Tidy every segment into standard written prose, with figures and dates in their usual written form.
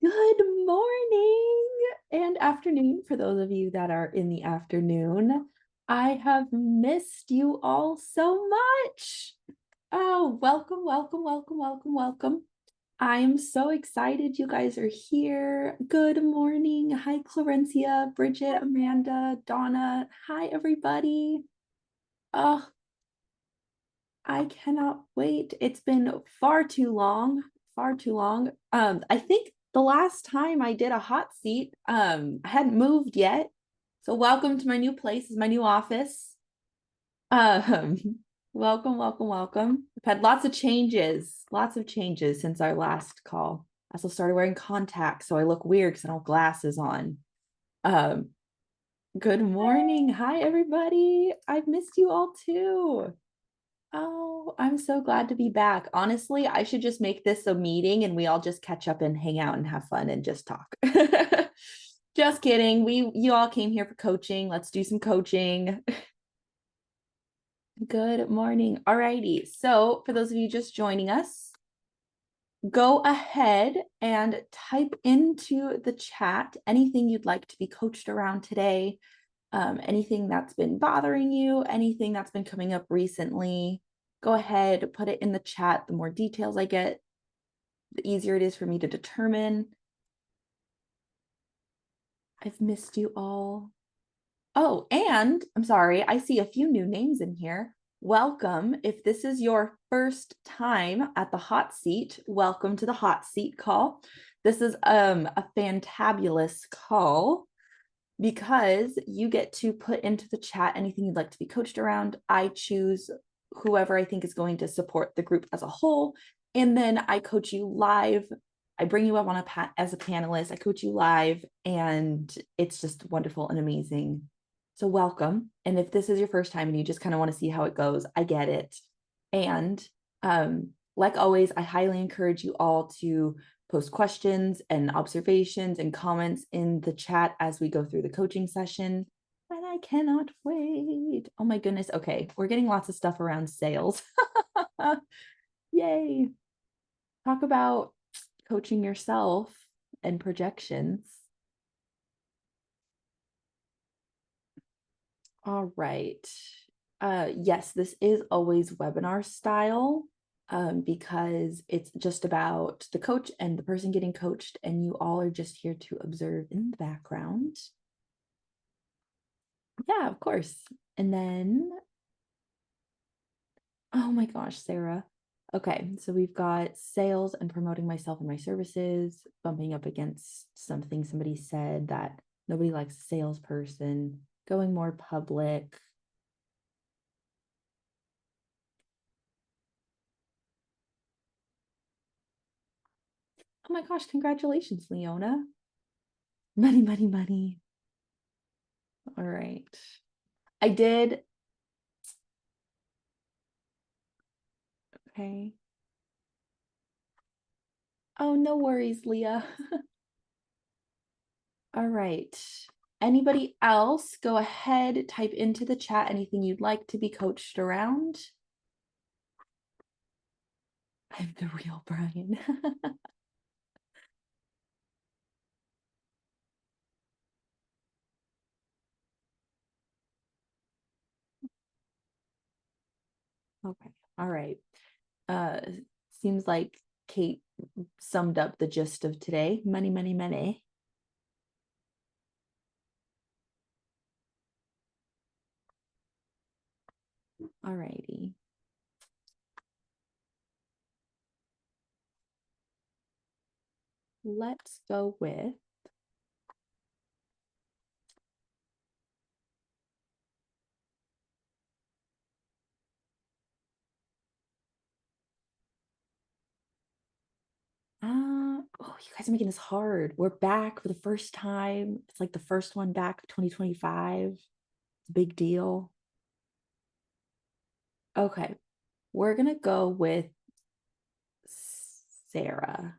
Good morning and afternoon for those of you that are in the afternoon. I have missed you all so much. Oh, welcome, welcome, welcome, welcome, welcome. I am so excited you guys are here. Good morning. Hi, Clarencia, Bridget, Amanda, Donna. Hi, everybody. Oh, I cannot wait. It's been far too long, far too long. I think the last time I did a hot seat, I hadn't moved yet. So welcome to my new place, this is my new office. Um, welcome, welcome, welcome. I've had lots of changes since our last call. I also started wearing contacts, so I look weird because I don't have glasses on. Um, good morning. Hi, everybody. I've missed you all too. Oh, I'm so glad to be back. Honestly, I should just make this a meeting and we all just catch up and hang out and have fun and just talk. Just kidding. You all came here for coaching. Let's do some coaching. Good morning. Alrighty. So for those of you just joining us, go ahead and type into the chat anything you'd like to be coached around today, anything that's been bothering you, anything that's been coming up recently. Go ahead, put it in the chat. The more details I get, the easier it is for me to determine. I've missed you all. Oh, and I'm sorry, I see a few new names in here. Welcome. If this is your first time at the hot seat, welcome to the hot seat call. This is a fantabulous call because you get to put into the chat anything you'd like to be coached around. I choose whoever I think is going to support the group as a whole, and then I coach you live. I bring you up on as a panelist. I coach you live, and it's just wonderful and amazing. So welcome. And if this is your first time and you just kind of want to see how it goes, I get it. And like always, I highly encourage you all to post questions and observations and comments in the chat as we go through the coaching session. And I cannot wait. Oh my goodness. Okay, we're getting lots of stuff around sales. Yay. Talk about coaching yourself and projections. All right. Yes, this is always webinar style because it's just about the coach and the person getting coached, and you all are just here to observe in the background. Yeah, of course. And then, oh my gosh, Sarah. Okay, so we've got sales and promoting myself and my services, bumping up against something somebody said that nobody likes a salesperson, going more public. Oh my gosh, congratulations, Leona. Money, money, money. All right. I did. Okay. Oh, no worries, Leah. All right. Anybody else? Go ahead, type into the chat anything you'd like to be coached around. I'm the real Brian. Okay. All right. Uh, seems like Kate summed up the gist of today. Money, money, money. All righty. Let's go with oh, you guys are making this hard. We're back for the first time. It's like the first one back of 2025. It's a big deal. Okay, we're gonna go with Sarah.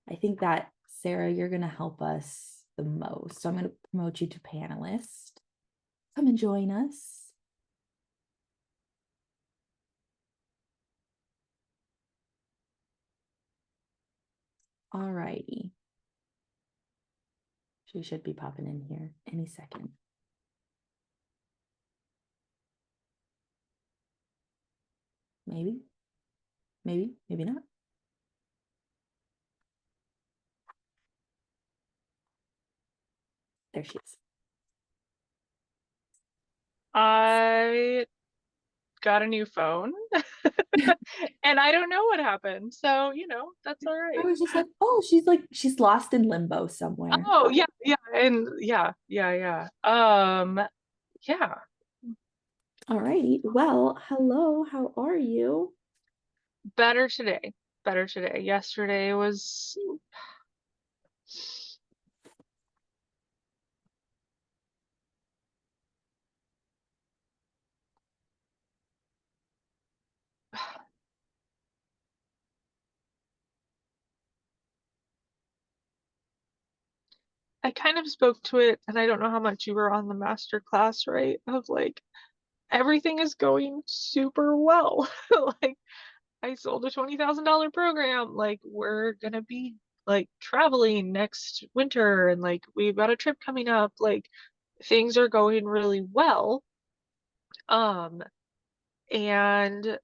I think that Sarah, you're gonna help us the most. So I'm gonna promote you to panelist. Come and join us. All righty. She should be popping in here any second. Maybe, maybe not. There she is. I got a new phone and I don't know what happened. So, that's all I right. was just like, oh, she's lost in limbo somewhere. Oh, yeah, yeah, and yeah. Yeah, All righty. Well, hello, how are you? better today. Better today. Yesterday was I kind of spoke to it, and I don't know how much you were on the master class, right? Of like everything is going super well. Like I sold a $20,000 program. Like we're gonna be like traveling next winter and like we've got a trip coming up. Like things are going really well. Um and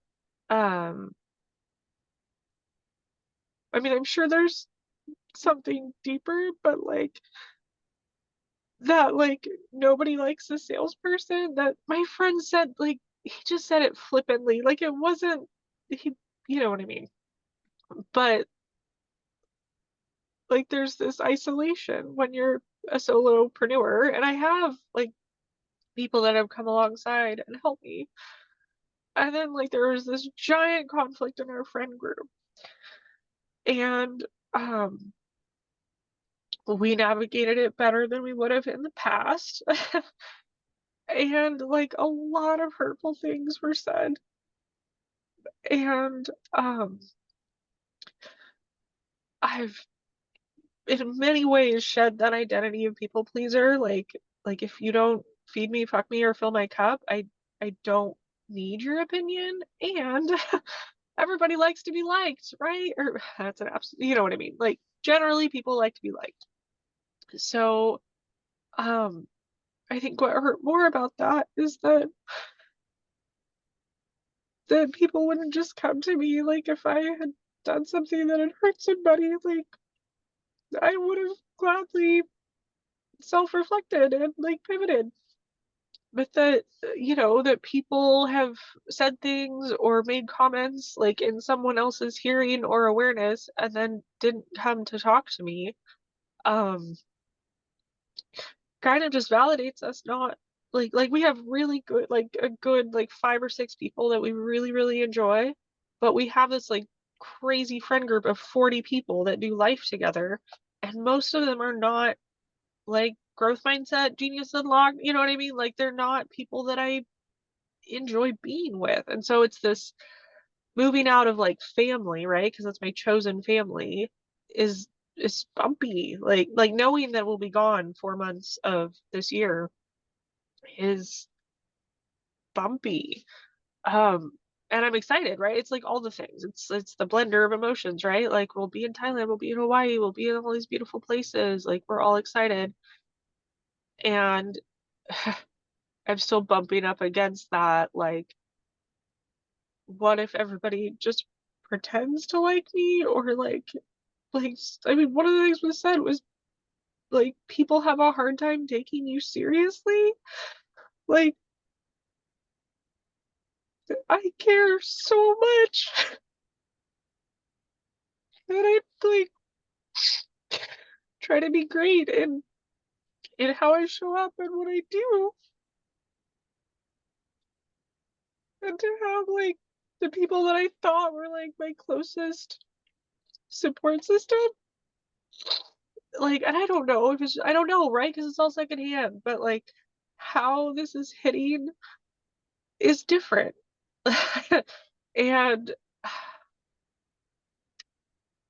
um I mean I'm sure there's something deeper, but like that like nobody likes the salesperson that my friend said like he just said it flippantly. Like it wasn't he you know what I mean. But like there's this isolation when you're a solopreneur and I have like people that have come alongside and helped me and then like there was this giant conflict in our friend group and we navigated it better than we would have in the past and like a lot of hurtful things were said and I've in many ways shed that identity of people pleaser. Like if you don't feed me, fuck me, or fill my cup, I don't need your opinion. And everybody likes to be liked, right? Or that's an absolute, you know what I mean? Like generally people like to be liked. So um I think what hurt more about that is that people wouldn't just come to me like if I had done something that had hurt somebody, like I would have gladly self-reflected and like pivoted. But that, that people have said things or made comments like in someone else's hearing or awareness and then didn't come to talk to me, um, kind of just validates us not like we have really good like a good like 5 or 6 people that we really, really enjoy, but we have this like crazy friend group of 40 people that do life together, and most of them are not like growth mindset genius unlocked, you know what I mean? Like they're not people that I enjoy being with. And so it's this moving out of like family, right? Because that's my chosen family is is bumpy. Like knowing that we'll be gone 4 months of this year is bumpy. Um and I'm excited, right? It's like all the things. It's the blender of emotions, right? Like we'll be in Thailand, we'll be in Hawaii, we'll be in all these beautiful places. Like we're all excited. And I'm still bumping up against that. Like, what if everybody just pretends to like me? Or like, I mean, one of the things was said was like, people have a hard time taking you seriously. Like, I care so much that I like try to be great in how I show up and what I do. And to have like the people that I thought were like my closest support system, like, and I don't know if it's, I don't know, right? Because it's all secondhand, but like how this is hitting is different. And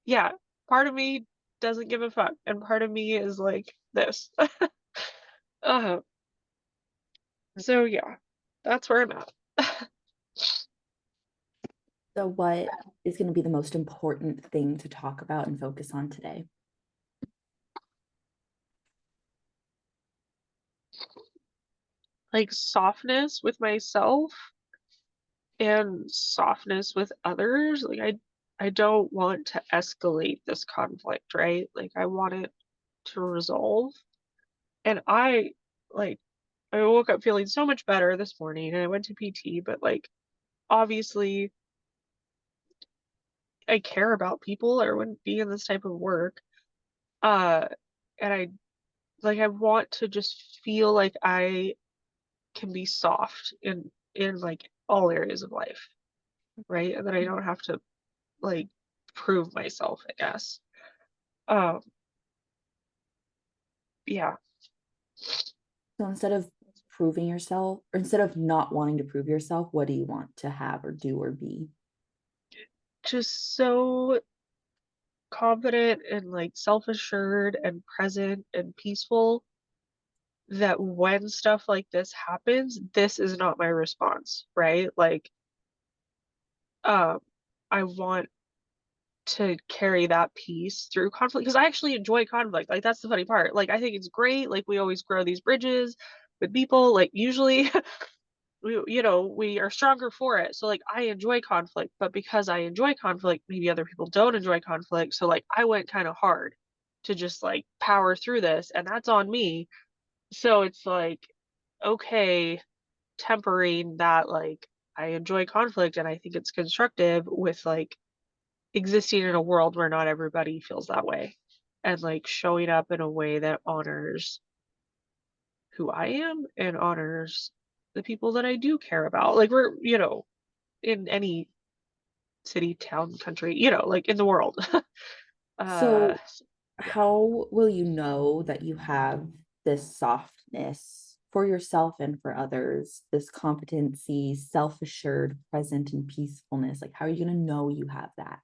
yeah, part of me doesn't give a fuck, and part of me is like this. uh, so yeah, that's where I'm at. So, what is going to be the most important thing to talk about and focus on today? like softness with myself and softness with others. Like I don't want to escalate this conflict, right? Like I want it to resolve. And like I woke up feeling so much better this morning and I went to PT, but like obviously I care about people or wouldn't be in this type of work. Uh and I want to just feel like I can be soft in like all areas of life, right? And that I don't have to like prove myself, I guess. Um, yeah, So instead of proving yourself, or instead of not wanting to prove yourself, what do you want to have or do or be? just so confident and like self-assured and present and peaceful that when stuff like this happens, this is not my response, right? Like, um, I want to carry that peace through conflict because I actually enjoy conflict. Like that's the funny part. Like I think it's great. Like we always grow these bridges with people. Like usually we are stronger for it. So like I enjoy conflict, but because I enjoy conflict, maybe other people don't enjoy conflict. So like I went kind of hard to just like power through this, and that's on me. So it's like, okay, tempering that like I enjoy conflict and I think it's constructive with like existing in a world where not everybody feels that way and like showing up in a way that honors who I am and honors the people that I do care about. Like we're, in any city, town, country, like in the world. uh So, yeah. how will you know that you have this softness for yourself and for others, this competency, self assured, present, and peacefulness? Like, how are you going to know you have that?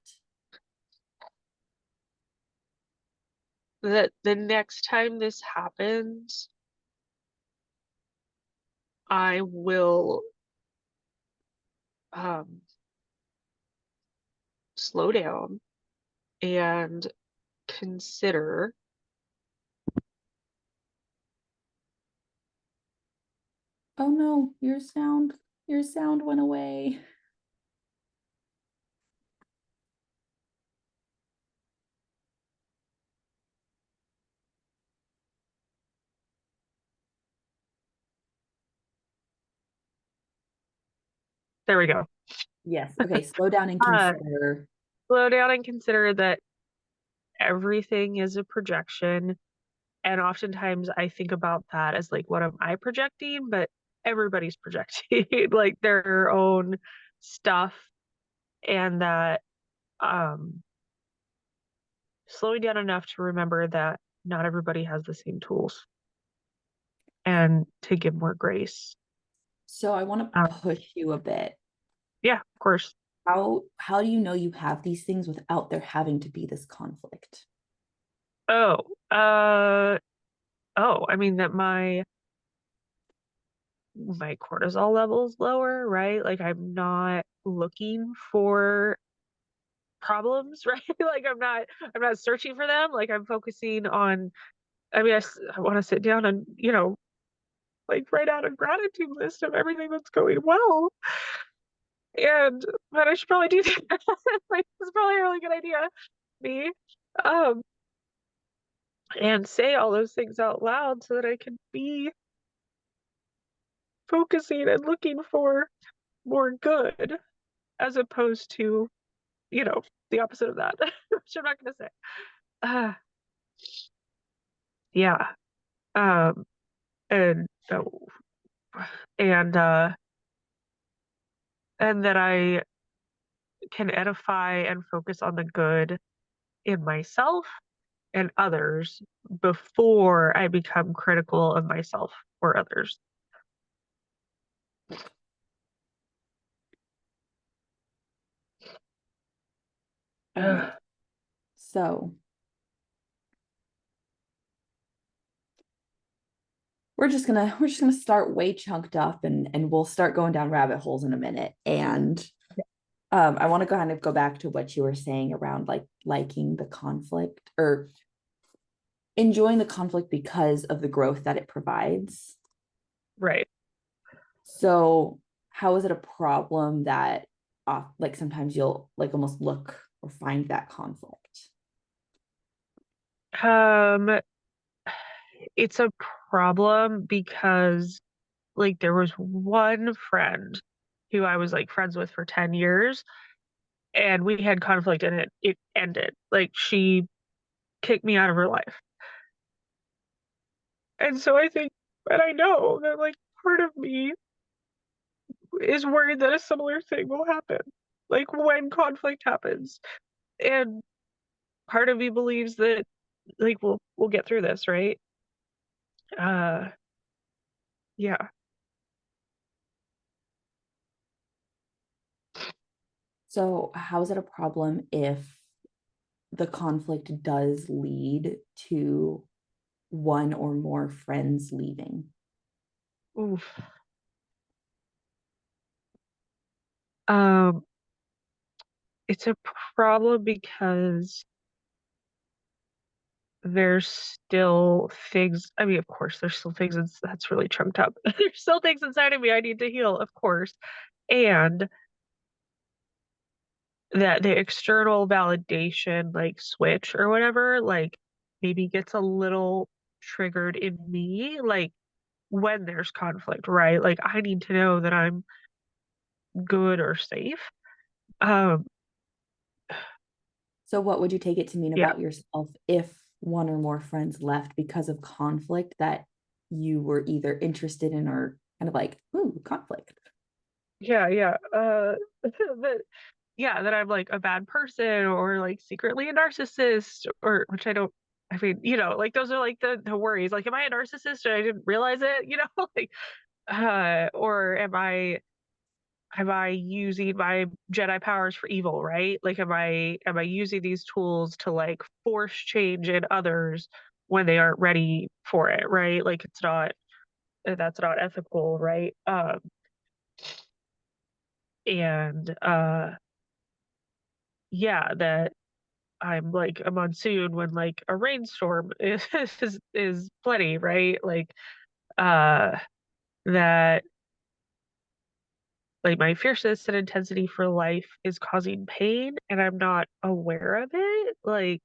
That the next time this happens, I will um slow down and consider. Oh no, your sound went away. There we go. Yes. Okay. Slow down and uh consider. Slow down and consider that everything is a projection. And oftentimes I think about that as like, what am I projecting? But everybody's projecting like their own stuff. And that um, slowing down enough to remember that not everybody has the same tools and to give more grace. So I want Um, to push you a bit. yeah, of course. How do you know you have these things without there having to be this conflict? Oh, I mean that my cortisol levels lower, right? Like I'm not looking for problems, right? Like I'm not searching for them. Like I'm focusing on, I mean, I want to sit down and, like write out a gratitude list of everything that's going well. And but I should probably do that. Like it's probably a really good idea. Me. Um, and say all those things out loud so that I can be focusing and looking for more good as opposed to, you know, the opposite of that, which I'm not gonna say. Uh, yeah. Um, and oh, and and that I can edify and focus on the good in myself and others before I become critical of myself or others. All right. So we're just gonna start way chunked up and we'll start going down rabbit holes in a minute. And I want to kind of go back to what you were saying around like liking the conflict or enjoying the conflict because of the growth that it provides. Right. So, how is it a problem that, like, sometimes you'll like almost look or find that conflict? Um, it's a problem because like there was one friend who I was like friends with for 10 years and we had conflict and it ended. Like she kicked me out of her life. And so I think and I know that like part of me is worried that a similar thing will happen. Like when conflict happens. And part of me believes that like we'll get through this, right? Uh yeah. So, how is it a problem if the conflict does lead to one or more friends leaving? Oof. Um it's a problem because there's still things, I mean, of course, there's still things that's really chunked up. There's still things inside of me I need to heal, of course. And that the external validation, like switch or whatever, like maybe gets a little triggered in me, like when there's conflict, right? Like I need to know that I'm good or safe. Um, So, what would you take it to mean yeah, about yourself if one or more friends left because of conflict that you were either interested in or kind of like, ooh, conflict? yeah. That yeah, that I'm like a bad person or like secretly a narcissist or which I don't I mean, like those are like the worries. Like, am I a narcissist and I didn't realize it? Like or am I using my Jedi powers for evil, right? Like am I using these tools to like force change in others when they aren't ready for it, right? Like it's not that's not ethical, right? And yeah, that I'm like a monsoon when like a rainstorm is plenty, right? Like uh that like my fierceness and intensity for life is causing pain and I'm not aware of it. Like,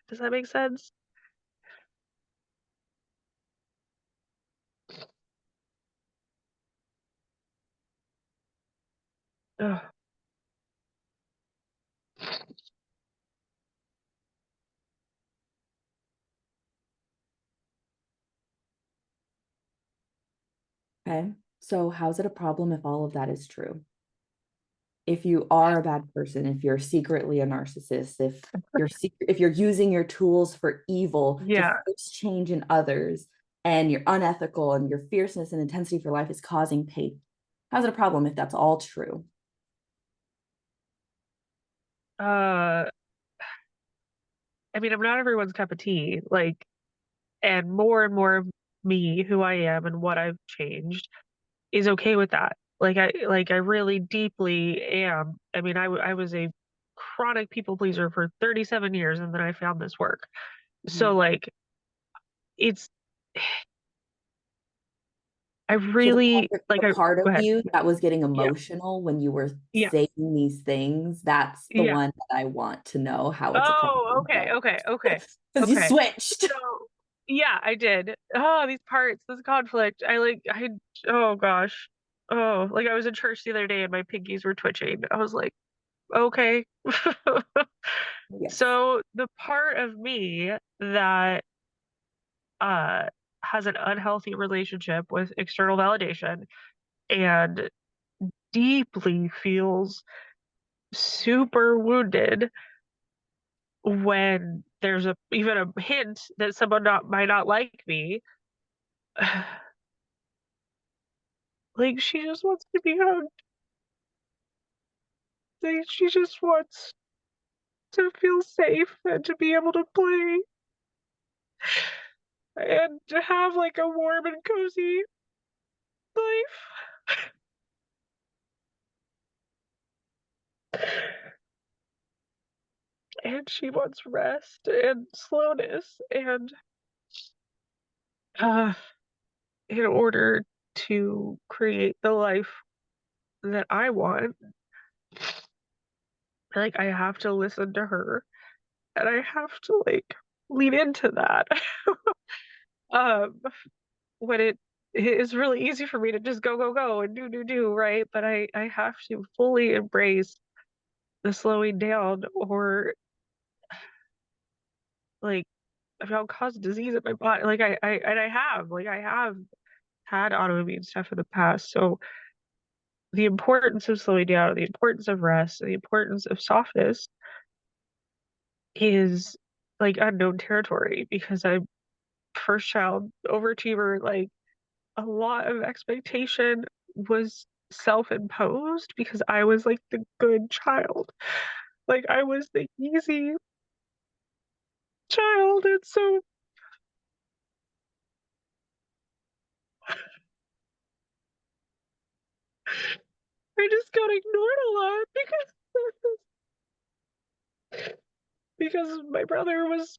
does that make sense? Ugh. Okay. So, how's it a problem if all of that is true? If you are a bad person, if you're secretly a narcissist, if you're using your tools for evil to Yeah. force change in others, and you're unethical and your fierceness and intensity for life is causing pain, how's it a problem if that's all true? Uh I mean, I'm not everyone's cup of tea. Like, and more of me, who I am and what I've changed is okay with that. Like I really deeply am. I mean, I was a chronic people pleaser for 37 years and then I found this work. So Mhm. like it's I So really the like I part go of ahead. you that was getting Yeah. emotional when you were Yeah. saying these things, that's the Yeah. one that I want to know how it's a Oh, problem. okay, So, okay, okay, because you okay. switched. So yeah, I did. Oh, these parts, this conflict. Oh gosh. Oh, like I was in church the other day and my pinkies were twitching. I was like, okay. Yes. So the part of me that uh has an unhealthy relationship with external validation and deeply feels super wounded when there's a even a hint that someone might not like me. Like she just wants to be hugged. Like she just wants to feel safe and to be able to play and to have like a warm and cozy life. And she wants rest and slowness and uh in order. to create the life that I want, like I have to listen to her and I have to like lean into that. Um, when it is really easy for me to just go and do, right? But I have to fully embrace the slowing down or like I'll cause disease in my body. Like I have had autoimmune stuff in the past. So the importance of slowing down, the importance of rest, the importance of softness is like unknown territory because I'm first child overachiever. Like a lot of expectation was self-imposed because I was like the good child. Like I was the easy child. And so I just got ignored a lot because my brother was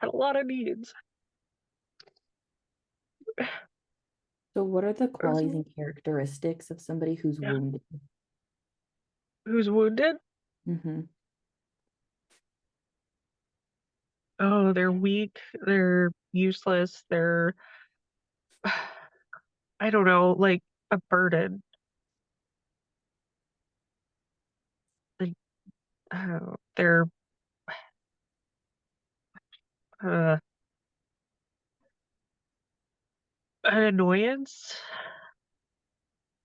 had a lot of needs. So what are the Who's qualities and characteristics of somebody who's yeah, wounded? who's wounded? Hmm. Oh, they're weak, they're useless, they're I don't know, like a burden. Like they're uh, an annoyance,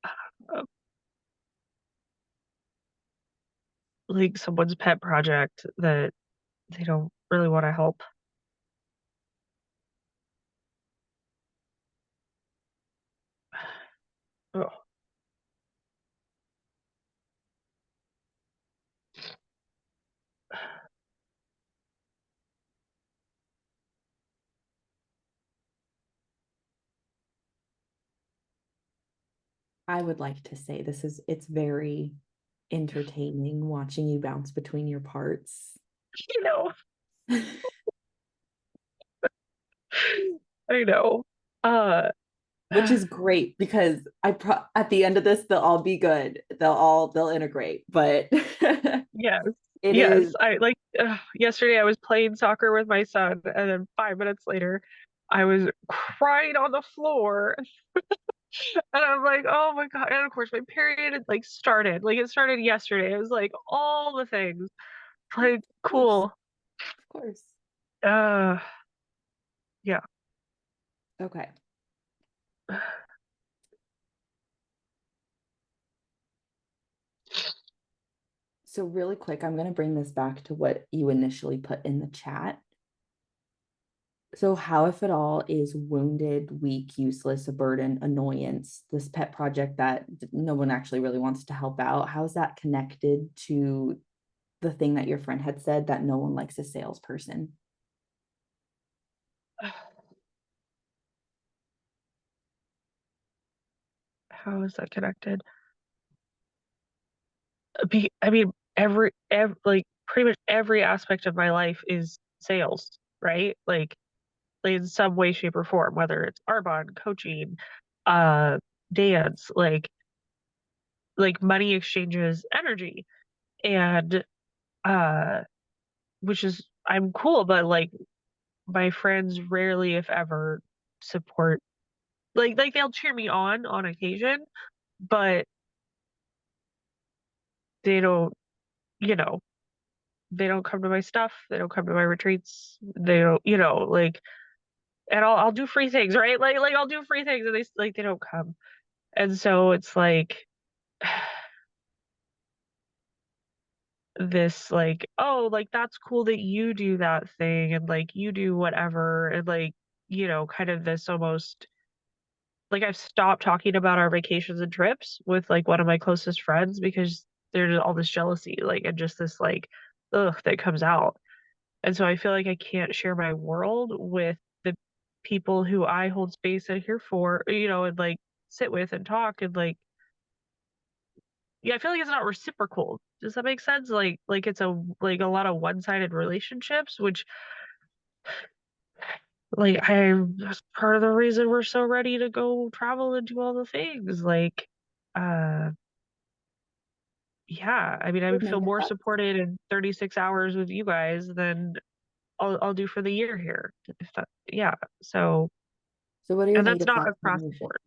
uh, like someone's pet project that they don't really want to help. Oh, I would like to say it's very entertaining watching you bounce between your parts. you know, I know. Uh, Which is great because at the end of this they'll all be good. They'll integrate, but yes, it yes. is I like yesterday I was playing soccer with my son, and then 5 minutes later, I was crying on the floor. And I'm like, oh my God. And of course, my period had like started. Like it started yesterday. It was like all the things. Like, of course, cool. of course. Uh, yeah. Okay. So really quick, I'm going to bring this back to what you initially put in the chat. So, how, if at all, is wounded, weak, useless, a burden, annoyance, this pet project that no one actually really wants to help out? How's that connected to the thing that your friend had said that no one likes a salesperson? How is that connected? I mean, every like pretty much every aspect of my life is sales, right? Like in some way, shape, or form, whether it's Arbonne, coaching, uh, dance, like money exchanges, energy, and uh, which is I'm cool, but like my friends rarely, if ever, support like they'll cheer me on occasion, but they don't, you know, they don't come to my stuff, they don't come to my retreats, they don't, like and I'll do free things, right? Like I'll do free things and they don't come. And so it's like this like, oh, like that's cool that you do that thing and like you do whatever and like, kind of this almost like I've stopped talking about our vacations and trips with like one of my closest friends because there's all this jealousy, like, and just this like, ugh, that comes out. And so I feel like I can't share my world with the people who I hold space and here for, and like sit with and talk and like, yeah, I feel like it's not reciprocal. Does that make sense? Like it's a lot of one-sided relationships, which like I'm that's part of the reason we're so ready to go travel and do all the things. Like, uh, yeah, I mean, I Your would feel negative more thoughts. supported in 36 hours with you guys than I'll do for the year here. If that, yeah. So, So what are your and that's negative not thoughts and across the emotions? board.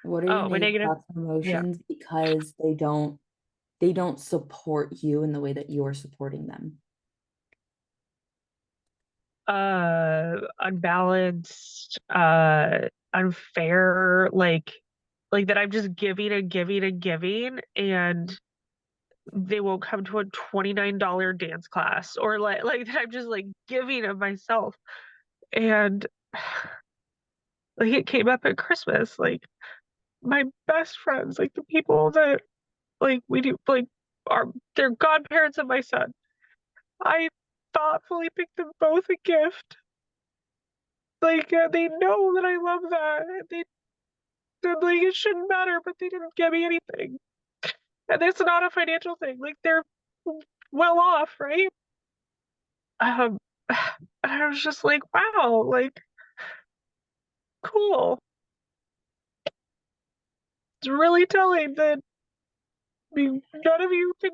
What are your Oh, my negative negative. thoughts and Yeah. emotions because they don't support you in the way that you're supporting them? Unbalanced, unfair, like that I'm just giving and giving and giving, and they won't come to a $29 dance class, or like that I'm just like giving of myself. And like it came up at Christmas, like my best friends, like the people that like we do like are they're godparents of my son. I thoughtfully picked them both a gift. Like they know that I love that. They said like it shouldn't matter, but they didn't give me anything. And it's not a financial thing. Like they're well off, right? Um, and I was just like, wow, like cool. It's really telling that none of you can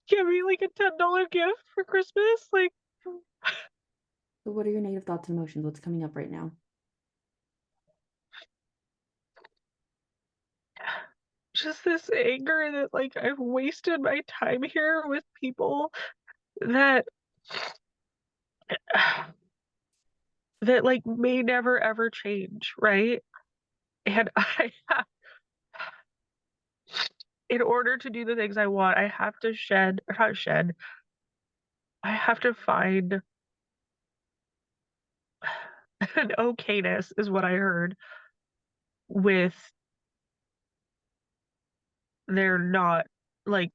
give me like a $10 gift for Christmas. Like So what are your negative thoughts and emotions? What's coming up right now? just this anger that like I've wasted my time here with people that that like may never ever change, right? And I have, in order to do the things I want, I have to shed, or not shed, I have to find an okayness, is what I heard, with they're not like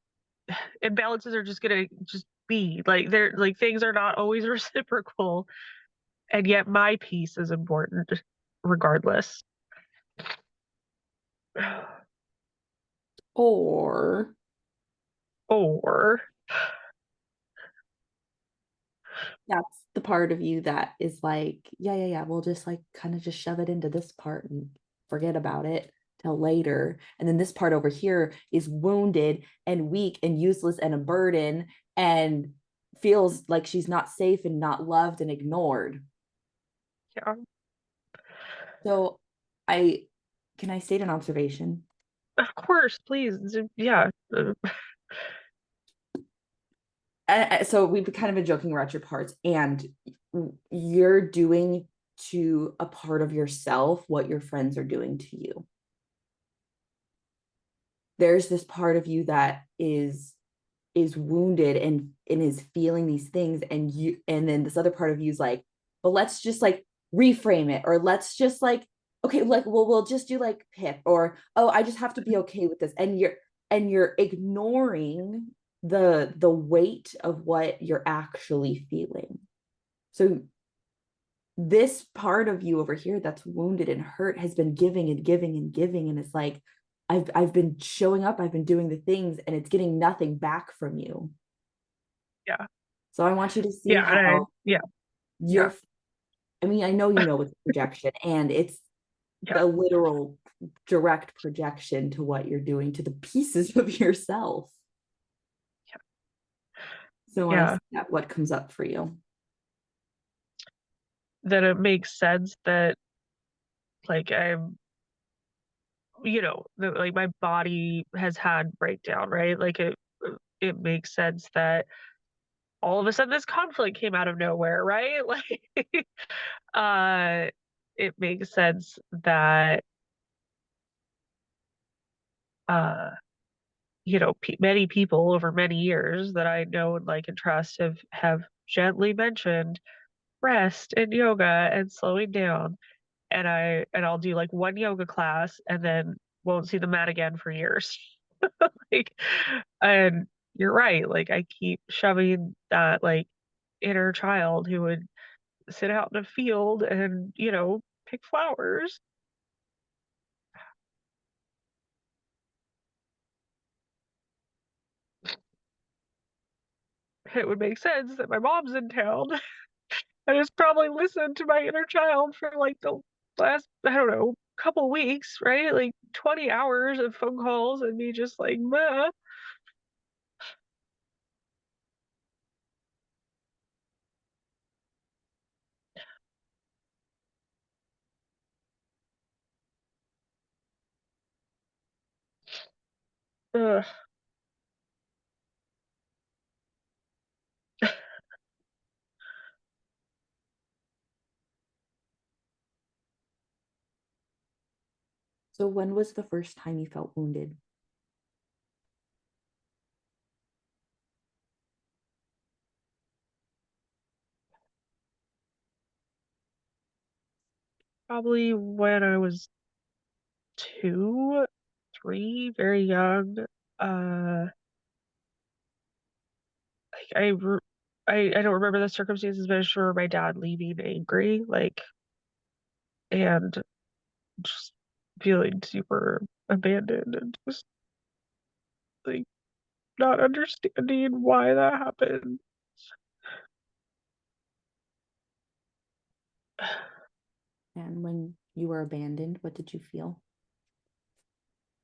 imbalances are just gonna just be like they're like things are not always reciprocal, and yet my peace is important regardless. Or Or that's the part of you that is like, yeah, yeah, yeah, we'll just like kind of just shove it into this part and forget about it till later. And then this part over here is wounded and weak and useless and a burden and feels like she's not safe and not loved and ignored. yeah, So I can I state an observation? of course, please, yeah, So we've kind of been joking about your parts, and you're doing to a part of yourself what your friends are doing to you. There's this part of you that is wounded and is feeling these things, and then this other part of you is like, but let's just like reframe it, or let's just like, okay, like, well, we'll just do like Pip, or oh, I just have to be okay with this, and you're ignoring the weight of what you're actually feeling. So this part of you over here that's wounded and hurt has been giving and giving and giving, and it's like, I've been showing up, I've been doing the things, and it's getting nothing back from you. yeah, So I want you to see yeah, and how yeah, yeah, you're, I mean, I know you know it's projection, and it's yeah, the literal direct projection to what you're doing to the pieces of yourself. So when I yeah. see that, what comes up for you? That it makes sense that like I'm, that like my body has had breakdown, right? Like it makes sense that all of a sudden this conflict came out of nowhere, right? Like uh it makes sense that uh many people over many years that I know and like and trust have gently mentioned rest and yoga and slowing down, and I'll do like one yoga class and then won't see the mat again for years. Like, and you're right, like I keep shoving that like inner child who would sit out in a field and pick flowers. It would make sense that my mom's in town I just probably listened to my inner child for like the last, I don't know, couple weeks, right? Like 20 hours of phone calls and me just like, meh. Ugh. So when was the first time you felt wounded? Probably when I was 2, 3, very young. Like I don't remember the circumstances, but I just remember my dad leaving angry, like, and just feeling super abandoned and just like not understanding why that happened. And when you were abandoned, what did you feel?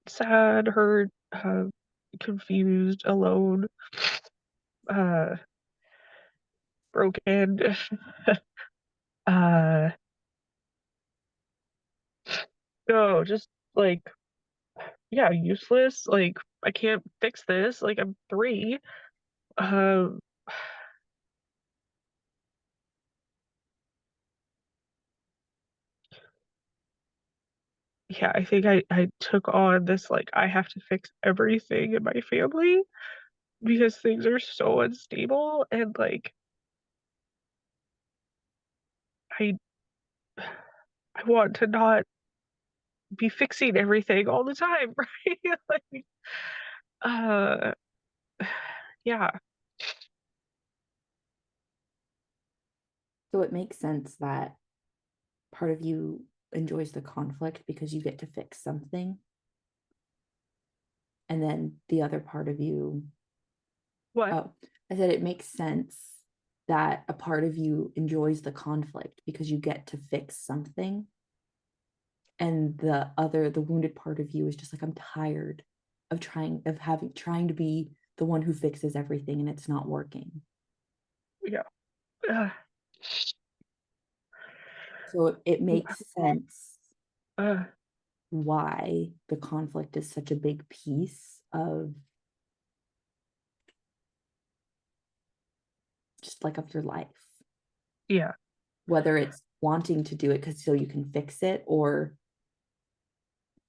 Sad, hurt, confused, alone, uh, broken, uh, no, just like, yeah, useless. Like, I can't fix this. Like, I'm 3. Um, yeah, I think I took on this, like, I have to fix everything in my family because things are so unstable and like I I want to not be fixing everything all the time, right? Like, uh, yeah, So it makes sense that part of you enjoys the conflict because you get to fix something. And then the other part of you, what? oh, I said it makes sense that a part of you enjoys the conflict because you get to fix something. And the wounded part of you is just like, I'm tired of trying to be the one who fixes everything and it's not working. Yeah. Uh, So it makes sense uh, why the conflict is such a big piece of just like of your life, yeah, whether it's wanting to do it because so you can fix it or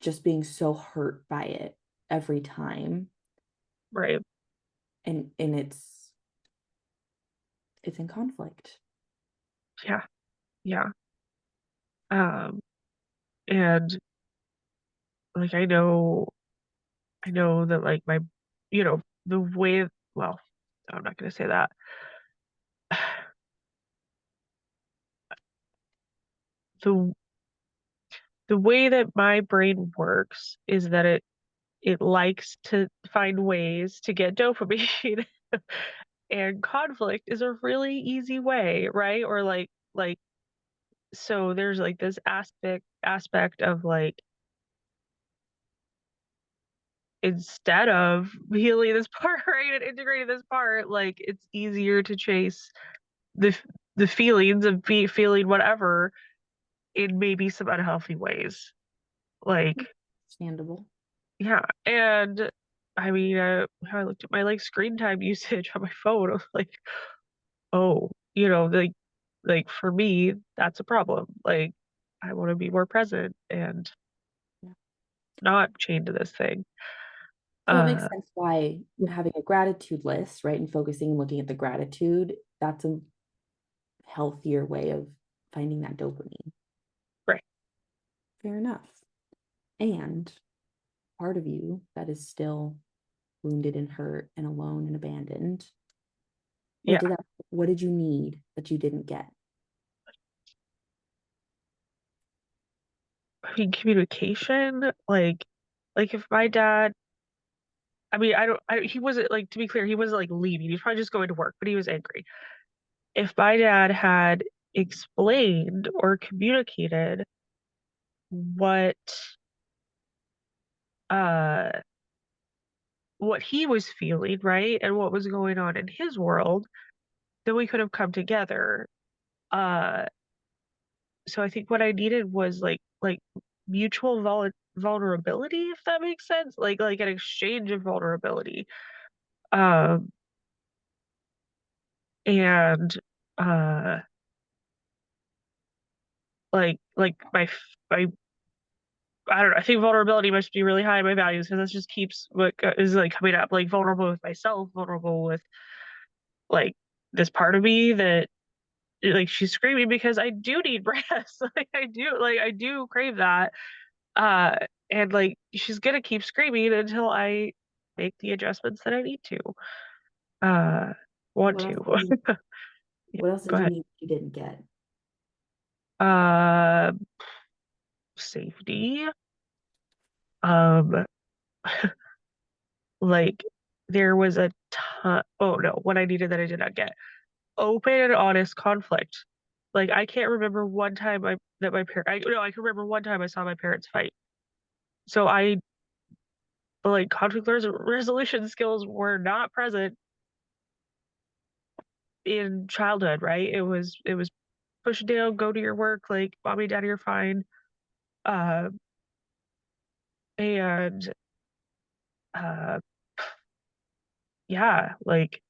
just being so hurt by it every time. right. And it's in conflict. Yeah, yeah. Um, and like I know that like my, the way, well, I'm not gonna say that. The the way that my brain works is that it likes to find ways to get dopamine. And conflict is a really easy way, right? Or like so there's like this aspect of like instead of healing this part, right, and integrating this part, like it's easier to chase the the feelings of be feeling whatever in maybe some unhealthy ways. Like, Understandable. yeah, and I mean, I looked at my like screen time usage on my phone. I was like, oh, like for me, that's a problem. Like, I want to be more present and Yeah. not chained to this thing. So it makes Uh, sense why having a gratitude list, right, and focusing and looking at the gratitude, that's a healthier way of finding that dopamine. right. Fair enough. And part of you that is still wounded and hurt and alone and abandoned, Yeah. what did you need that you didn't get? I mean, communication, like if my dad, I mean, he wasn't like, to be clear, he wasn't like leaving. He was probably just going to work, but he was angry. If my dad had explained or communicated uh what he was feeling, right? And what was going on in his world, then we could have come together. Uh so I think what I needed was like mutual vulnerability, if that makes sense. Like an exchange of vulnerability. Um and uh like my I don't know. I think vulnerability must be really high in my values because that just keeps what is like coming up. Like vulnerable with myself, vulnerable with like this part of me that like she's screaming because I do need rest. Like I do crave that. Uh, and like she's gonna keep screaming until I make the adjustments that I need to. Uh, want What else did to. you Yeah, what else go did you ahead. need you didn't get? Uh, safety. Um, like there was a ton. Oh no, what I needed that I did not get. Open and honest conflict. Like I can't remember one time I that my parent. I no, I can remember one time I saw my parents fight. So I like resolution skills were not present in childhood, right? It was push it down, go to your work, like mommy, daddy, you're fine. Uh, and uh, yeah, like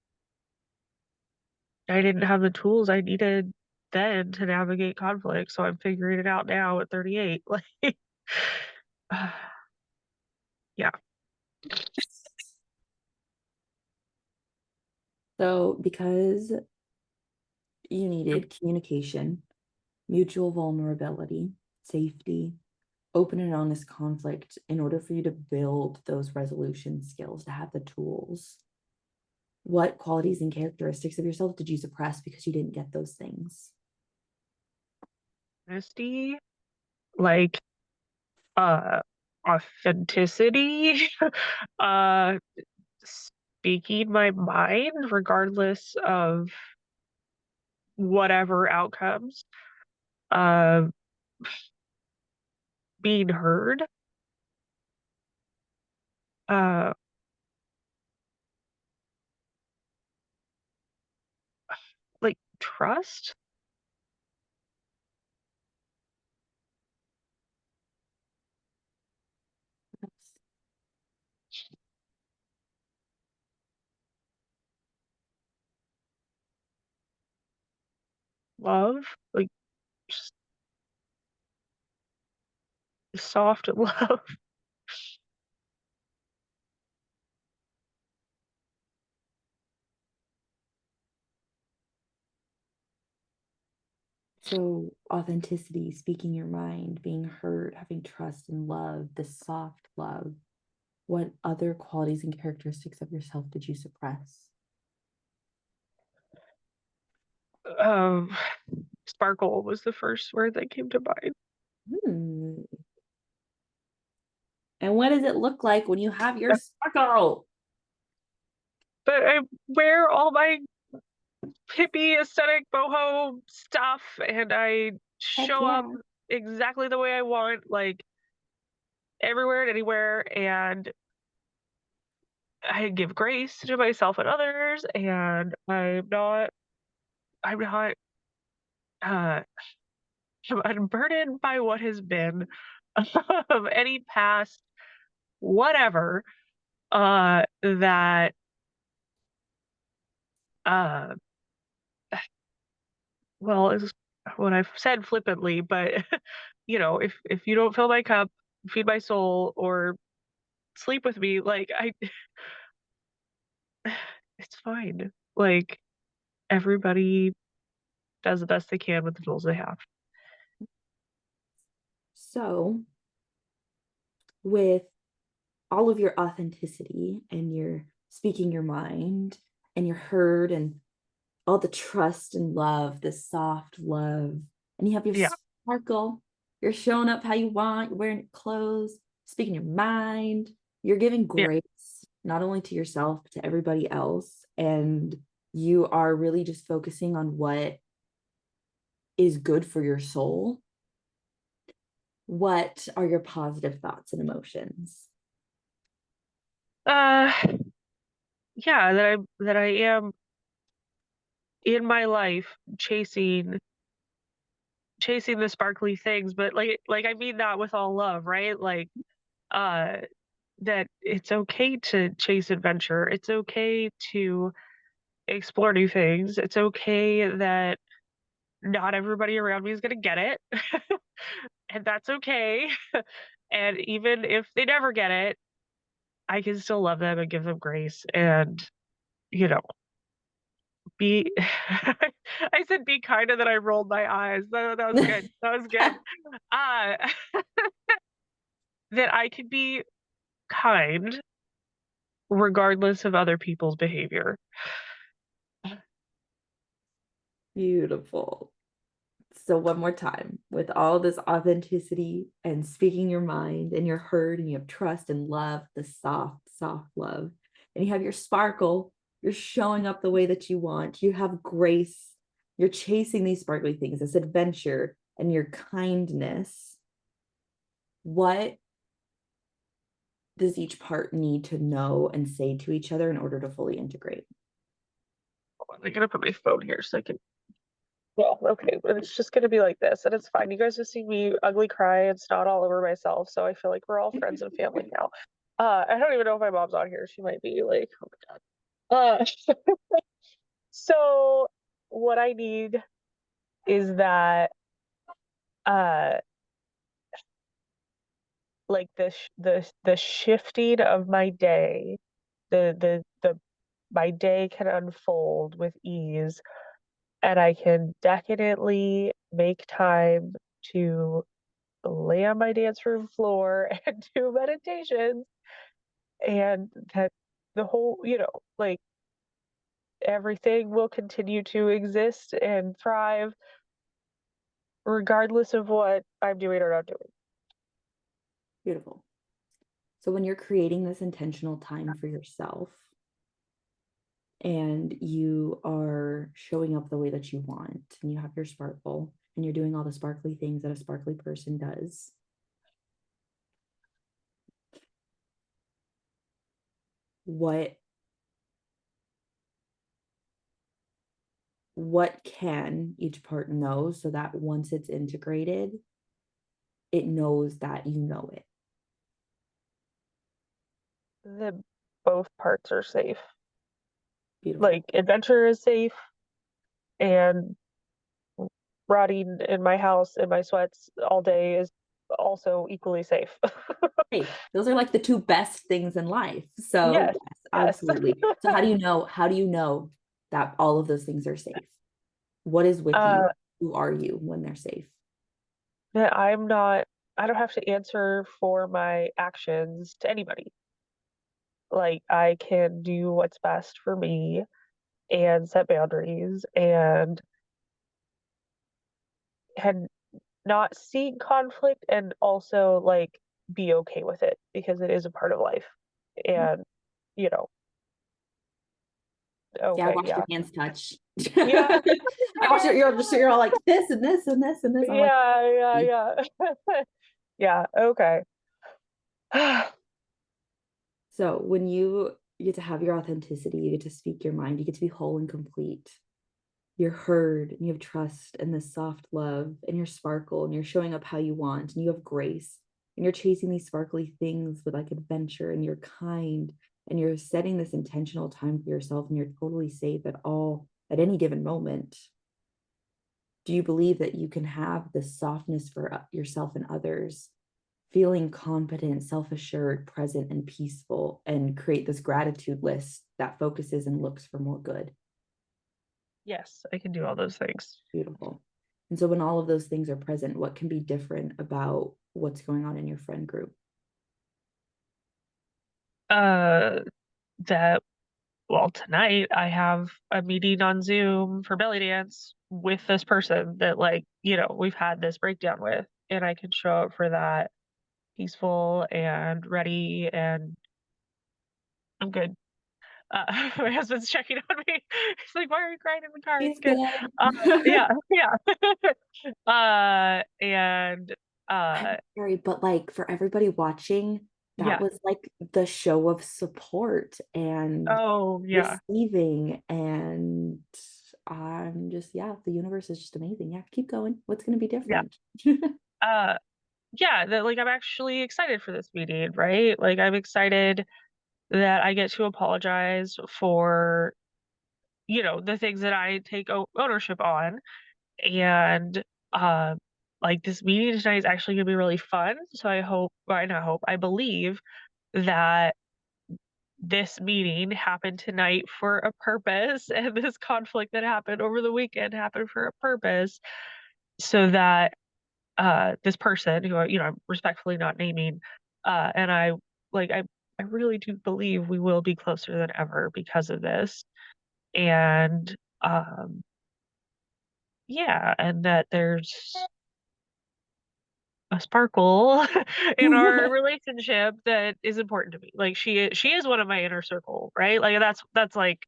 I didn't have the tools I needed then to navigate conflict, so I'm figuring it out now at 38. Like, yeah, So because you needed communication, mutual vulnerability, safety, open and honest conflict in order for you to build those resolution skills, to have the tools. What qualities and characteristics of yourself did you suppress because you didn't get those things? honesty, like uh, authenticity, uh, speaking my mind regardless of whatever outcomes, uh, being heard, uh, like trust, love, like just soft love. So, authenticity, speaking your mind, being heard, having trust and love, the soft love. What other qualities and characteristics of yourself did you suppress? Um, sparkle was the first word that came to mind. Hmm. And what does it look like when you have your sparkle? But I wear all my hippie aesthetic boho stuff and I Heck show up yeah. exactly the way I want, like everywhere and anywhere, and I give grace to myself and others, and I'm not uh I'm unburdened by what has been of any past whatever that uh well is what I've said flippantly, but if you don't fill my cup, feed my soul, or sleep with me, like I it's fine. Like everybody does the best they can with the tools they have. So, with all of your authenticity and your speaking your mind and your heard and all the trust and love, the soft love, and you have your Yeah, sparkle, you're showing up how you want, you're wearing clothes, speaking your mind, you're giving yeah, grace not only to yourself, but to everybody else. And you are really just focusing on what is good for your soul, what are your positive thoughts and emotions? Uh, yeah, that I am in my life chasing the sparkly things, but like I mean that with all love, right? Like uh that it's okay to chase adventure. It's okay to explore new things. It's okay that not everybody around me is going to get it, and that's okay. And even if they never get it, I can still love them and give them grace and, you know, be I said be kind, and then I rolled my eyes. That was good. That was good. Uh that I can be kind regardless of other people's behavior. Beautiful. So, one more time, with all this authenticity and speaking your mind, and you're heard, and you have trust and love, the soft, soft love, and you have your sparkle, you're showing up the way that you want, you have grace, you're chasing these sparkly things, this adventure, and your kindness. What does each part need to know and say to each other in order to fully integrate? I'm gonna put my phone here so I can. Well, okay, but it's just gonna be like this, and it's fine. You guys just see me ugly cry and snot all over myself, so I feel like we're all friends and family now. I don't even know if my mom's on here. She might be like, oh my god. So what I need is that, uh, like the shifting of my day, the my day can unfold with ease, and I can definitely make time to lay on my dance room floor and do meditations, and that the whole, like everything will continue to exist and thrive regardless of what I'm doing or not doing. Beautiful. So, when you're creating this intentional time for yourself, and you are showing up the way that you want, and you have your sparkle, and you're doing all the sparkly things that a sparkly person does, what can each part know, so that once it's integrated, it knows that you know it? That both parts are safe. Like Beautiful. adventure is safe, and rotting in my house in my sweats all day is also equally safe. Hey, those are like the two best things in life. So Yes, yes, yes. absolutely. So how do you know that all of those things are safe? What is with you? uh Who are you when they're safe? that I don't have to answer for my actions to anybody. Like I can do what's best for me and set boundaries and not seek conflict, and also like be okay with it because it is a part of life. And you know, Yeah, I okay, watched yeah. your hands touch. Yeah. I watched you're all like this and this and this and this. I'm like, Yeah, yeah, yeah. Yeah, okay. so when you get to have your authenticity, you get to speak your mind, you get to be whole and complete. You're heard, and you have trust and this soft love, and you're sparkle, and you're showing up how you want, and you have grace, and you're chasing these sparkly things with like adventure, and you're kind, and you're setting this intentional time for yourself, and you're totally safe at any given moment. Do you believe that you can have this softness for yourself and others, feeling confident, self assured, present, and peaceful, and create this gratitude list that focuses and looks for more good? Yes, I can do all those things. Beautiful. And so, when all of those things are present, what can be different about what's going on in your friend group? Uh, that well, tonight I have a meeting on Zoom for belly dance with this person that, like, we've had this breakdown with, and I can show up for that peaceful and ready, and I'm good. My husband's checking on me. He's like, "Why are you crying in the car? It's She's good." good. Yeah, yeah. And I'm uh, sorry, but like for everybody watching, that yeah. was like the show of support and Oh, yeah, receiving. And I'm just, yeah, the universe is just amazing. Yeah, keep going. What's going to be yeah. different? Uh, yeah, that like I'm actually excited for this meeting, right? Like I'm excited that I get to apologize for, the things that I take ownership on. And uh, like this meeting tonight is actually gonna be really fun. So I hope, or not hope, I believe that this meeting happened tonight for a purpose, and this conflict that happened over the weekend happened for a purpose, so that this person who I'm respectfully not naming, and I really do believe we will be closer than ever because of this. And yeah, and that there's a sparkle in our relationship that is important to me. Like she is one of my inner circle, right? Like that's like,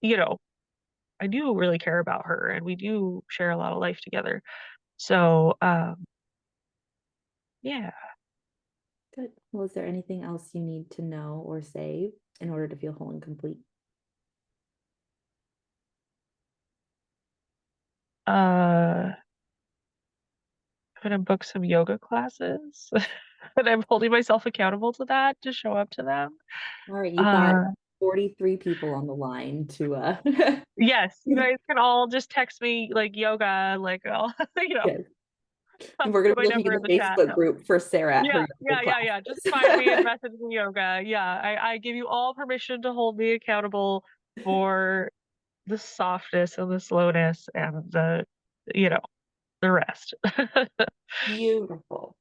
you know, I do really care about her and we do share a lot of life together. So yeah. Good. Well, is there anything else you need to know or say in order to feel whole and complete? I'm gonna book some yoga classes and I'm holding myself accountable to that to show up to them. All right, you've got Uh 43 people on the line to yes, you guys can all just text me like yoga, like I'll yes. I'll And we're gonna put be my looking number in in the the chat. Facebook group for Sarah at her Yeah, yoga yeah, yeah, class. yeah. Just find me and message me yoga. Yeah, I give you all permission to hold me accountable for the softness and the slowness and you know, the rest. Beautiful.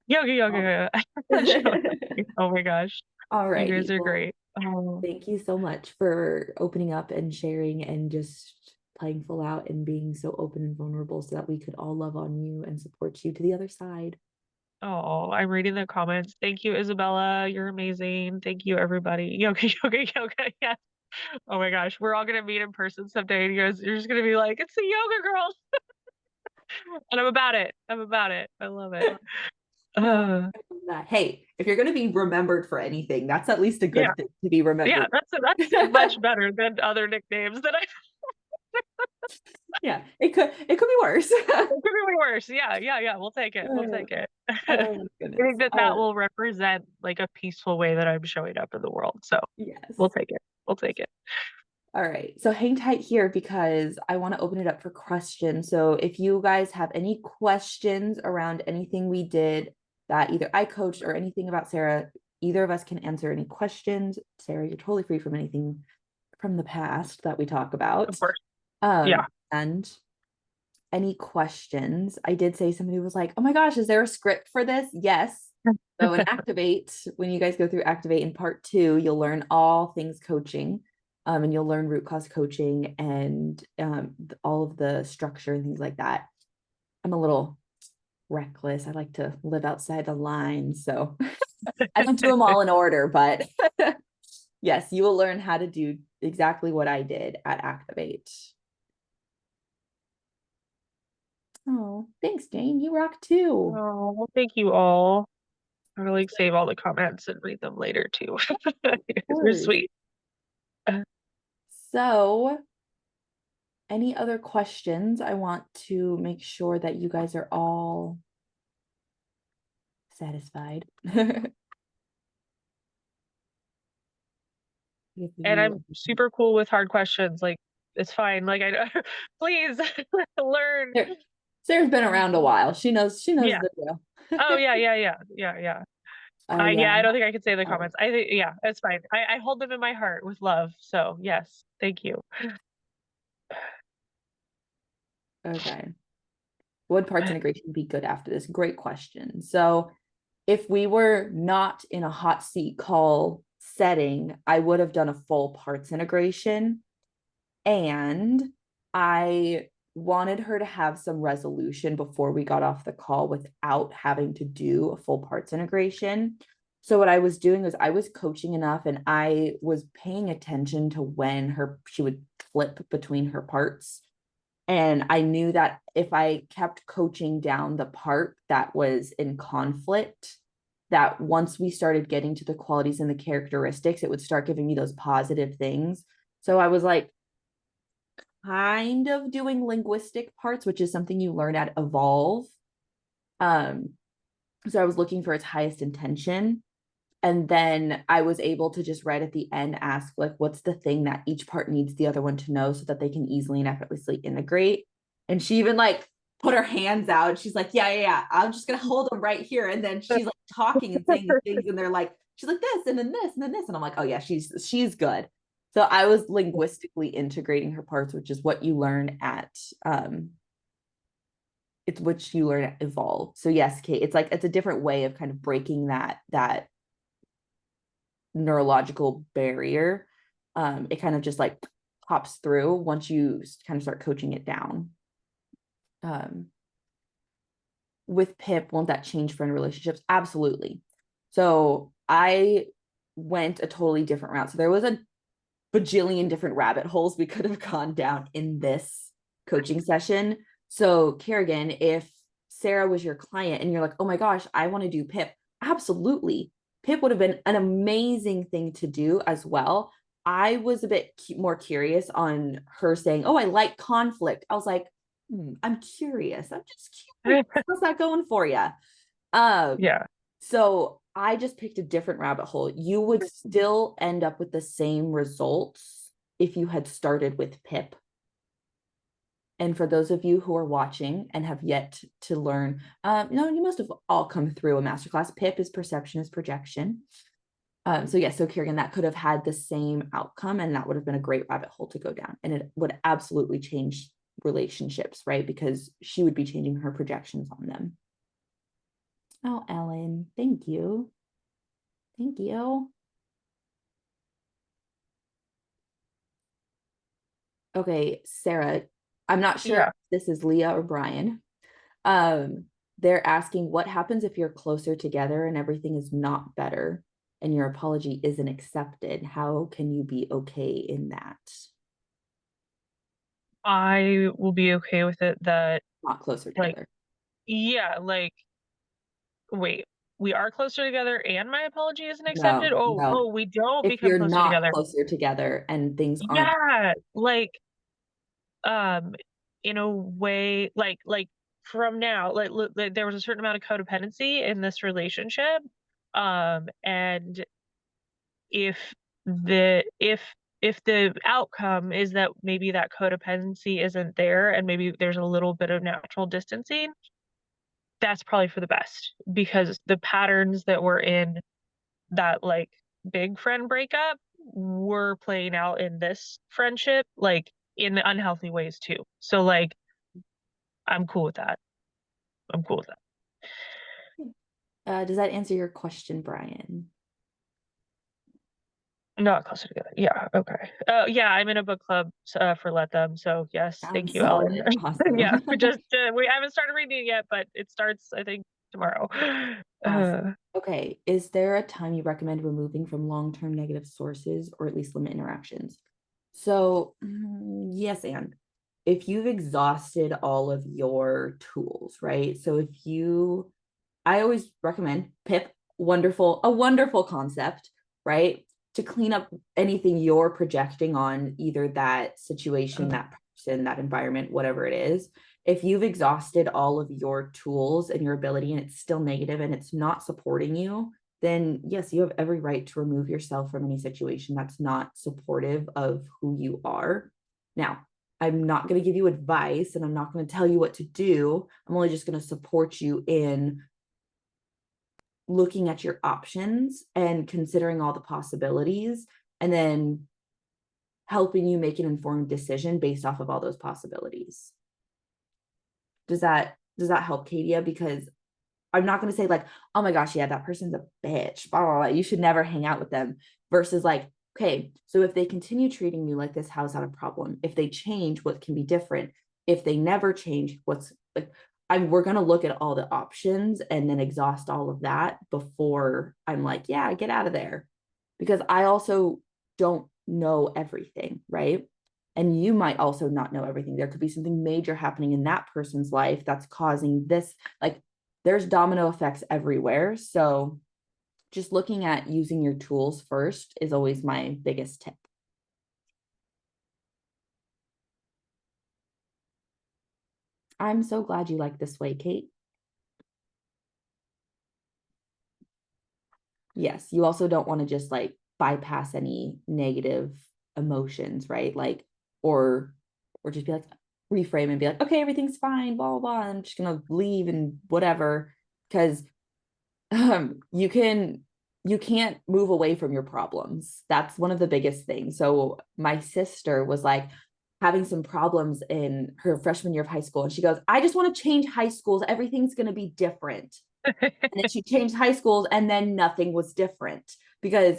Yoga, yoga, Um, yoga. Oh my gosh, All you guys righty. are Well, great. Oh, thank you so much for opening up and sharing and just playing full out and being so open and vulnerable so that we could all love on you and support you to the other side. oh, I'm reading the comments. Thank you, Isabella. You're amazing. Thank you, everybody. Yoga, yoga, yoga. Yes. Oh my gosh, we're all gonna meet in person someday, and you're just gonna be like, "It's the yoga girls," and I'm about it. I'm about it. I love it. Oh, Uh, I love that. Hey, if you're going to be remembered for anything, that's at least a yeah, good thing to be yeah, remembered. that's much better than other nicknames that I Yeah, it could be worse. it could be way worse. Yeah, yeah, yeah. We'll take it. We'll Oh, take it. I oh my goodness. think that that will represent like a peaceful way that I'm showing up in the world. So we'll Yes. take it. We'll take it. All right. So hang tight here because I want to open it up for questions. So if you guys have any questions around anything we did that either I coached or anything about Sarah, either of us can answer any questions. Sarah, you're totally free from anything from the past that we talk Of about. course. Yeah. And any questions. I did say somebody was like, oh my gosh, is there a script for this? Yes. So in Activate, when you guys go through Activate in part 2, you'll learn all things coaching. And you'll learn root cause coaching and all of the structure and things like that. I'm a little reckless. I like to live outside the lines. So I don't do them all in order, but yes, you will learn how to do exactly what I did at Activate. Oh, thanks, Jane. You rock too. Oh, well, thank you all. I'm gonna like save all the comments and read them later too. Of They're course. sweet. So, any other questions? I want to make sure that you guys are all satisfied. If And you I'm super cool with hard questions. Like it's fine. Like I please learn. Sarah's been around a while. She knows Yeah. the deal. Oh yeah, yeah, yeah, yeah, yeah. Yeah. Yeah, I don't think I could say the All right. comments. I think yeah, it's fine. I hold them in my heart with love. So yes, thank you. Okay. Would parts integration be good after this? Great question. So, if we were not in a hot seat call setting, I would have done a full parts integration. And I wanted her to have some resolution before we got off the call without having to do a full parts integration. So what I was doing was I was coaching enough and I was paying attention to when she would flip between her parts. And I knew that if I kept coaching down the part that was in conflict, that once we started getting to the qualities and the characteristics, it would start giving me those positive things. So I was like kind of doing linguistic parts, which is something you learn at Evolve. Um, so I was looking for its highest intention. And then I was able to just right at the end ask, like, what's the thing that each part needs the other one to know so that they can easily and effortlessly integrate. And she even like put her hands out. She's like, yeah. I'm just gonna hold them right here. And then she's like talking and saying these things, and they're like, she's like this, and then this, and then this. And I'm like, oh yeah, she's good. So I was linguistically integrating her parts, which is what you learn at it's which you learn at Evolve. So yes, Kate, it's like it's a different way of kind of breaking that neurological barrier. It kind of just like pops through once you kind of start coaching it down. Um, with Pip, won't that change friend relationships? Absolutely. So I went a totally different route. So there was a bajillion different rabbit holes we could have gone down in this coaching session. So Kerrigan, if Sarah was your client and you're like, oh my gosh, I want to do Pip, absolutely. Pip would have been an amazing thing to do as well. I was a bit more curious on her saying, oh, I like conflict. I was like, I'm curious. I'm just curious. How's that going for you? Yeah. So I just picked a different rabbit hole. You would still end up with the same results if you had started with Pip. And for those of you who are watching and have yet to learn, no, you must have all come through a masterclass. Pip is perception is projection. So Kerrigan, that could have had the same outcome, and that would have been a great rabbit hole to go down. And it would absolutely change relationships, right? Because she would be changing her projections on them. Oh, Ellen, thank you. Thank you. Okay, Sarah, I'm not sure if Yeah. this is Leah or Brian. Um, they're asking what happens if you're closer together and everything is not better and your apology isn't accepted? How can you be okay in that? I will be okay with it that, Not closer like, together. yeah, like, wait, we are closer together and my apology isn't No, accepted? Oh, no. oh, we don't If become you're closer not together. closer together and things aren't Yeah, like, um, in a way, like from now, like there was a certain amount of codependency in this relationship, and if the if if the outcome is that maybe that codependency isn't there and maybe there's a little bit of natural distancing, that's probably for the best because the patterns that were in that like big friend breakup were playing out in this friendship, like in the unhealthy ways too. So like I'm cool with that. I'm cool with that. does that answer your question, Brian? Not closer together. Yeah. Okay. Yeah, I'm in a book club for Let Them. So yes, thank Sounds you, Ellen. solid. Awesome. Yeah, we haven't started reading it yet, but it starts I think tomorrow. Awesome. Uh, Okay. Is there a time you recommend removing from long-term negative sources or at least limit interactions? So, yes, and if you've exhausted all of your tools, right? So I always recommend PIP, a wonderful concept, right? To clean up anything you're projecting on either that situation, that person, that environment, whatever it is. If you've exhausted all of your tools and your ability and it's still negative and it's not supporting you, then yes, you have every right to remove yourself from any situation that's not supportive of who you are. Now, I'm not going to give you advice and I'm not going to tell you what to do. I'm only just going to support you in looking at your options and considering all the possibilities and then helping you make an informed decision based off of all those possibilities. Does that help, Katia? Because I'm not going to say like, oh my gosh, yeah, that person's a bitch, blah, blah, blah. You should never hang out with them versus like, okay, so if they continue treating you like this, how's that a problem? If they change, what can be different? If they never change, what's like, we're going to look at all the options and then exhaust all of that before I'm like, yeah, get out of there. Because I also don't know everything, right? And you might also not know everything. There could be something major happening in that person's life that's causing this. Like, there's domino effects everywhere. So just looking at using your tools first is always my biggest tip. I'm so glad you like this way, Kate. Yes, you also don't want to just like bypass any negative emotions, right? Like, or just be like, reframe and be like, okay, everything's fine, blah, blah, blah. I'm just gonna leave and whatever. Because you can't move away from your problems. That's one of the biggest things. So my sister was like having some problems in her freshman year of high school, and she goes, I just want to change high schools, everything's going to be different. And then she changed high schools, and then nothing was different, because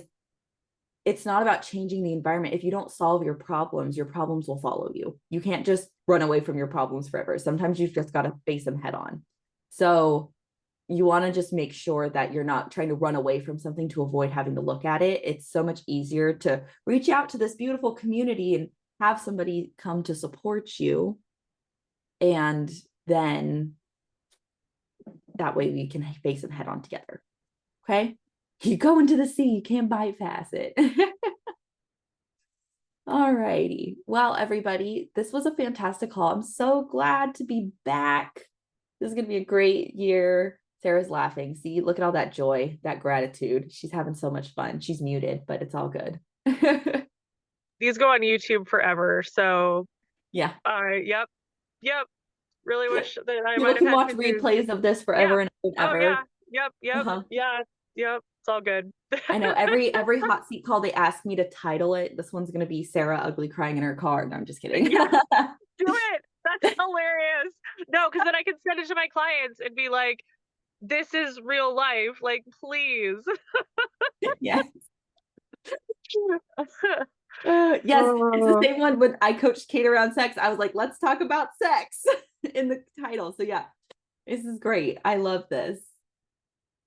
it's not about changing the environment. If you don't solve your problems will follow you. You can't just run away from your problems forever. Sometimes you've just got to face them head on. So you want to just make sure that you're not trying to run away from something to avoid having to look at it. It's so much easier to reach out to this beautiful community and have somebody come to support you. And then that way we can face them head on together. Okay. You go into the sea, you can't bypass it. All righty. Well, everybody, this was a fantastic call. I'm so glad to be back. This is going to be a great year. Sarah's laughing. See, look at all that joy, that gratitude. She's having so much fun. She's muted, but it's all good. These go on YouTube forever. So, Yeah. yep, yep. Really wish that I People might have can had watch continued. replays of this Yeah. forever and Oh, ever. yeah. Yep, yep, Uh-huh. yeah, yep. It's all good. I know every hot seat call, they ask me to title it. This one's going to be Sarah ugly crying in her car. No, I'm just kidding. Yeah, do it. That's hilarious. No, because then I can send it to my clients and be like, this is real life. Like, please. Yes. Yes, it's the same one when I coached Kate around sex. I was like, let's talk about sex in the title. So yeah, this is great. I love this.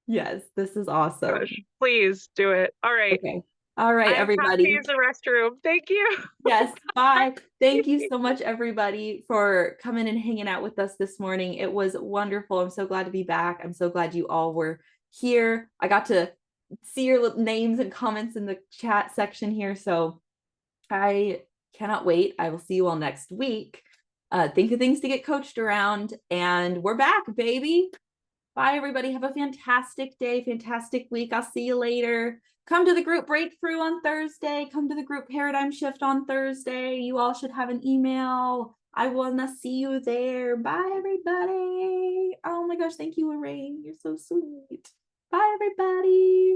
Yes, this is awesome. Gosh, please do it. All right. Okay. All right, I have to everybody. use the restroom. Thank you. Yes, bye. Thank you so much, everybody, for coming and hanging out with us this morning. It was wonderful. I'm so glad to be back. I'm so glad you all were here. I got to see your names and comments in the chat section here. So I cannot wait. I will see you all next week. Think of things to get coached around, and we're back, baby. Bye, everybody. Have a fantastic day, fantastic week. I'll see you later. Come to the group breakthrough on Thursday. Come to the group paradigm shift on Thursday. You all should have an email. I want to see you there. Bye, everybody. Oh my gosh. Thank you, Lorraine. You're so sweet. Bye, everybody.